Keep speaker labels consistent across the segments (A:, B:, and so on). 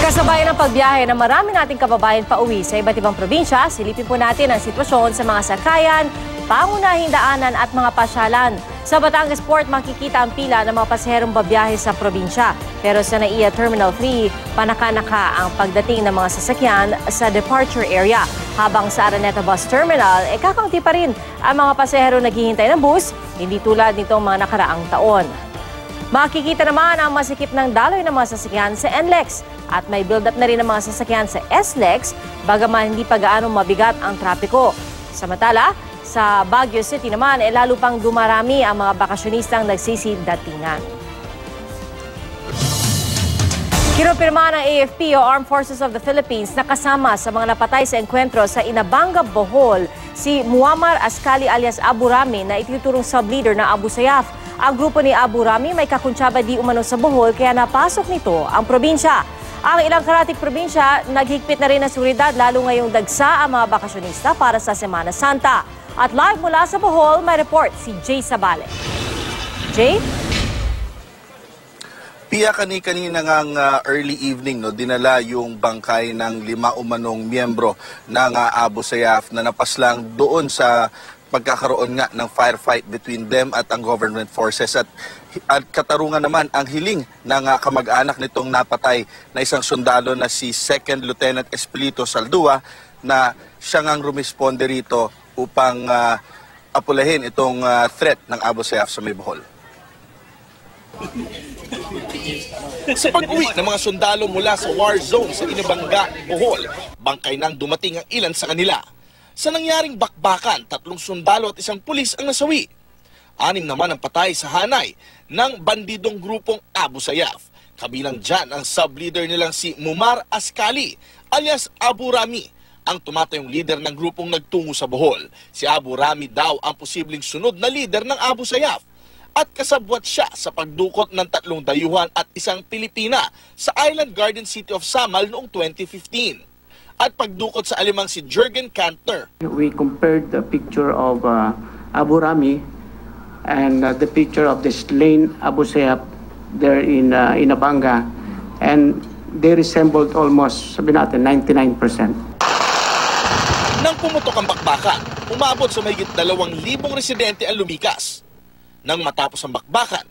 A: Kasabay ng pagbiyahe na marami nating kababayan pauwi sa iba't ibang probinsya, silipin po natin ang sitwasyon sa mga sakayan, pangunahing daanan at mga pasyalan. Sa Batangas Port, makikita ang pila ng mga pasaherong babiyahe sa probinsya. Pero sa NAIA Terminal 3, panaka-naka ang pagdating ng mga sasakyan sa departure area. Habang sa Araneta Bus Terminal, kakaunti pa rin ang mga pasahero naghihintay ng bus, hindi tulad nitong mga nakaraang taon. Makikita naman ang masikip ng daloy ng mga sasakyan sa NLEX at may build-up na rin ng mga sasakyan sa SLEX bagaman hindi pa gaano mabigat ang trapiko. Samantala, sa Baguio City naman, lalo pang dumarami ang mga bakasyonistang nagsisidatingan. Kinumpirma ng AFP o Armed Forces of the Philippines na kasama sa mga napatay sa engkwentro sa Inabanga, Bohol si Muammar Ascali alias Abu Rami na itinuturong sub-leader ng Abu Sayyaf. Ang grupo ni Abu Rami may kakuntsaba di umano sa Bohol kaya napasok nito ang probinsya. Ang ilang karatig probinsya, naghigpit na rin ng seguridad lalo ngayong dagsa ang mga bakasyonista para sa Semana Santa. At live mula sa Bohol, may report si Jay Sabale. Jay?
B: Pia, kanina ngang early evening, dinala yung bangkay ng 5 umanong miyembro ng Abu Sayyaf na napaslang doon sa pagkakaroon nga ng firefight between them at ang government forces. At katarungan naman ang hiling ng kamag-anak nitong napatay na isang sundalo na si 2nd Lieutenant Espilito Saldua na siya ngang rumisponde rito upang apulahin itong threat ng Abu Sayyaf sa may Bohol. Sa pag-uwi ng mga sundalo mula sa war zone sa Inabanga, Bohol, bangkay nang dumating ang ilan sa kanila. Sa nangyaring bakbakan, 3 sundalo at 1 pulis ang nasawi. 6 naman ang patay sa hanay ng bandidong grupong Abu Sayyaf. Kabilang dyan ang sub-leader nilang si Muammar Ascali alias Abu Rami, ang tumatayong leader ng grupong nagtungo sa Bohol. Si Abu Rami daw ang posibleng sunod na leader ng Abu Sayyaf at kasabwat siya sa pagdukot ng 3 dayuhan at 1 Pilipina sa Island Garden City of Samal noong 2015. At pagdukot sa alimang si Jurgen Kantner.
C: We compared the picture of Abu Rami and the picture of the slain Abu Sayyaf there in Inabanga, and they resembled almost, sabi natin, 99%.
B: Nang pumutok ang bakbakan, umabot sa mahigit 2,000 residente ang lumikas. Nang matapos ang bakbakan,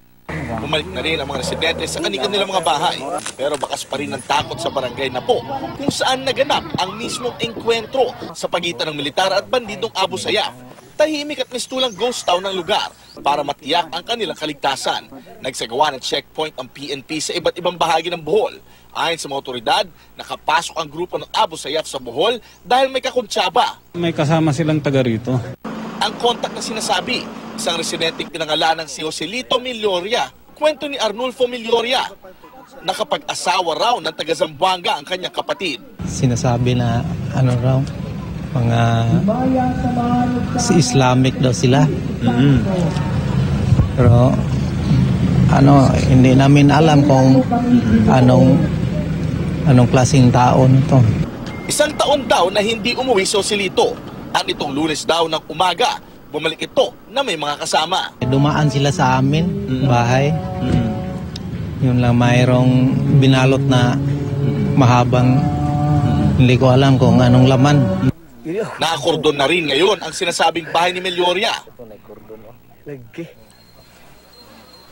B: bumalik na rin ang mga residente sa kanilang mga bahay. Pero bakas pa rin ang takot sa barangay Napo kung saan naganap ang mismong engkwentro sa pagitan ng militar at bandidong Abu Sayyaf. Tahimik at mistulang ghost town ng lugar para matiyak ang kanilang kaligtasan. Nagsagawa ng checkpoint ang PNP sa iba't ibang bahagi ng Bohol. Ayon sa mga otoridad, nakapasok ang grupo ng Abu Sayyaf sa Bohol dahil may kakuntsaba.
D: May kasama silang taga rito.
B: Ang kontak na sinasabi, isang residenteng pinangalanan si Joselito Milloria, kwento ni Arnulfo Milloria, nakapag-asawa raw ng taga Zamboanga ang kanyang kapatid.
E: Sinasabi na raw, mga si Islamic daw sila. Pero hindi namin alam kung anong klaseng tao nito.
B: 1 taon daw na hindi umuwi si Joselito. At itong Lunes daw ng umaga, bumalik ito na may mga kasama.
E: Dumaan sila sa amin, bahay. Yun lang, mayroong binalot na mahabang, hindi ko alam kung anong laman.
B: Nakakordon na rin ngayon ang sinasabing bahay ni Milloria.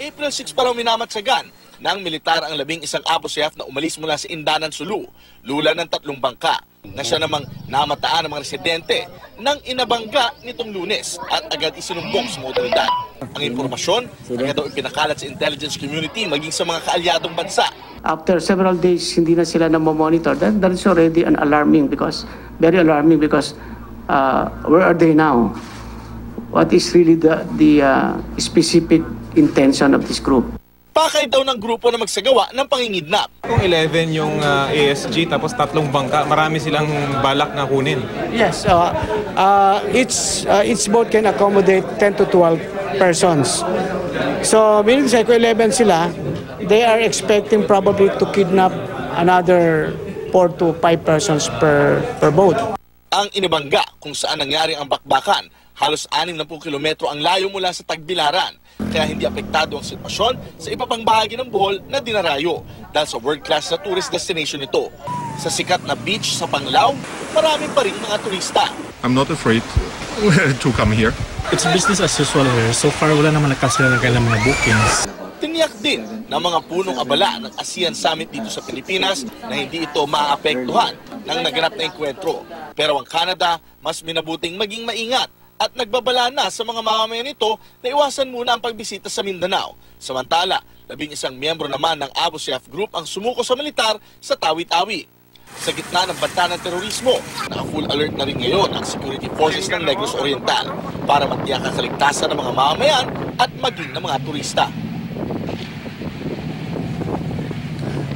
B: April 6 pa raw minamatsagan ng militar ang 11 Abu Sayyaf na umalis mula sa Indanan, Sulu, lula ng 3 bangka, na siya namang namataan ng mga residente ng Inabanga nitong Lunes at agad isinumbong sa mga otoridad. Ang impormasyon agad daw ipinakalat sa intelligence community maging sa mga kaalyadong bansa.
C: After several days, hindi na sila namomonitor. That is already very alarming because where are they now? What is really the specific intention of this group?
B: Pakay daw ng grupo na magsagawa ng pangingidnap.
F: Kung 11 yung ASG tapos 3 bangka, marami silang balak na kunin.
G: Yes, each boat can accommodate 10 to 12 persons. So, meaning sa kung 11 sila, they are expecting probably to kidnap another 4 to 5 persons per boat.
B: Ang Inabanga kung saan nangyari ang bakbakan, halos 60 kilometro ang layo mula sa Tagbilaran. kaya hindi apektado ang sitwasyon sa iba pang bahagi ng Bohol na dinarayo dahil sa world-class na tourist destination ito. Sa sikat na beach sa Panglao, marami pa rin mga turista.
H: I'm not afraid to come here.
I: It's business as usual here. So far, wala naman nagkansela ng kailang mga bookings.
B: Tiniyak din ng mga punong abala ng ASEAN Summit dito sa Pilipinas na hindi ito maapektuhan ng naganap na enkwentro. Pero ang Canada, mas minabuting maging maingat at nagbabala na sa mga mamamayan nito na iwasan muna ang pagbisita sa Mindanao. Samantala, 11 miyembro naman ng Abu Sayyaf Group ang sumuko sa militar sa Tawi-Tawi. Sa gitna ng banta ng terorismo, naka-full alert na rin ngayon ang security forces ng Negros Oriental para matiyak ang kaligtasan ng mga mamamayan at maging ng mga turista.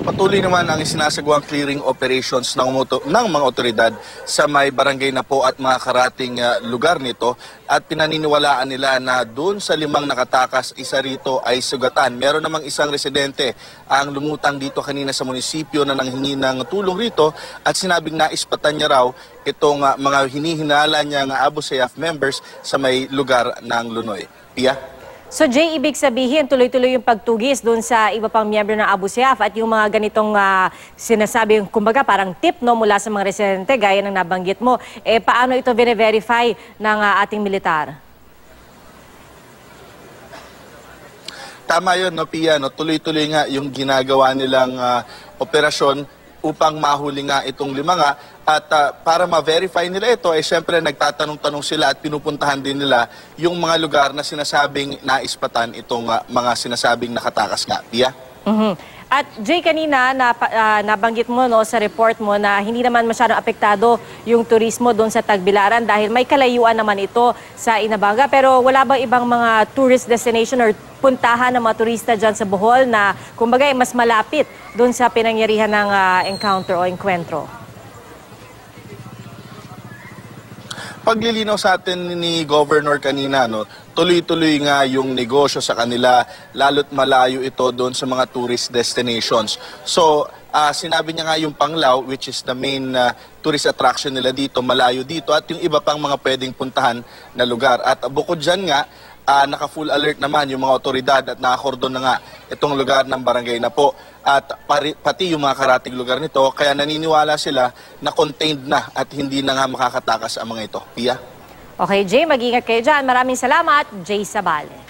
B: Patuloy naman ang isinasagawang clearing operations ng mga otoridad sa may barangay na po at mga karating lugar nito at pinaniniwalaan nila na doon sa 5 nakatakas, isa rito ay sugatan. Meron namang isang residente ang lumutang dito kanina sa munisipyo na nanghingi ng tulong rito at sinabing naispatan niya raw itong mga hinihinala niyang Abu Sayyaf members sa may lugar ng Lunoy. Pia?
A: So Jay, ibig sabihin tuloy-tuloy yung pagtugis doon sa iba pang miyembro ng Abu Sayyaf at yung mga ganitong sinasabi, kumbaga parang tip no, mula sa mga residente gaya ng nabanggit mo. Paano ito verify ng ating militar?
B: Tama yun, no, Pia. No? Tuloy-tuloy nga yung ginagawa nilang operasyon upang mahuli nga itong 5 nga. At para ma-verify nila ito, syempre nagtatanong-tanong sila at pinupuntahan din nila yung mga lugar na sinasabing naispatan itong mga sinasabing nakatakas nga. Pia?
A: At Jay, kanina nabanggit mo no, sa report mo na hindi naman masyadong apektado yung turismo doon sa Tagbilaran dahil may kalayuan naman ito sa Inabanga. Pero wala bang ibang mga tourist destination or puntahan ng mga turista dyan sa Bohol na kumbaga mas malapit doon sa pinangyarihan ng encounter o enkwentro?
B: Paglilinaw sa atin ni Governor kanina, no, tuloy-tuloy nga yung negosyo sa kanila, lalo't malayo ito doon sa mga tourist destinations. So, sinabi niya nga yung Panglao, which is the main tourist attraction nila dito, malayo dito, at yung iba pang mga pwedeng puntahan na lugar. At bukod dyan nga, naka-full alert naman yung mga otoridad at nakakordon na nga itong lugar ng barangay na po at pati yung mga karating lugar nito, kaya naniniwala sila na contained na at hindi na nga makakatakas ang mga ito. Pia?
A: Okay, Jay, mag-ingat kayo dyan. Maraming salamat, Jay Sabale.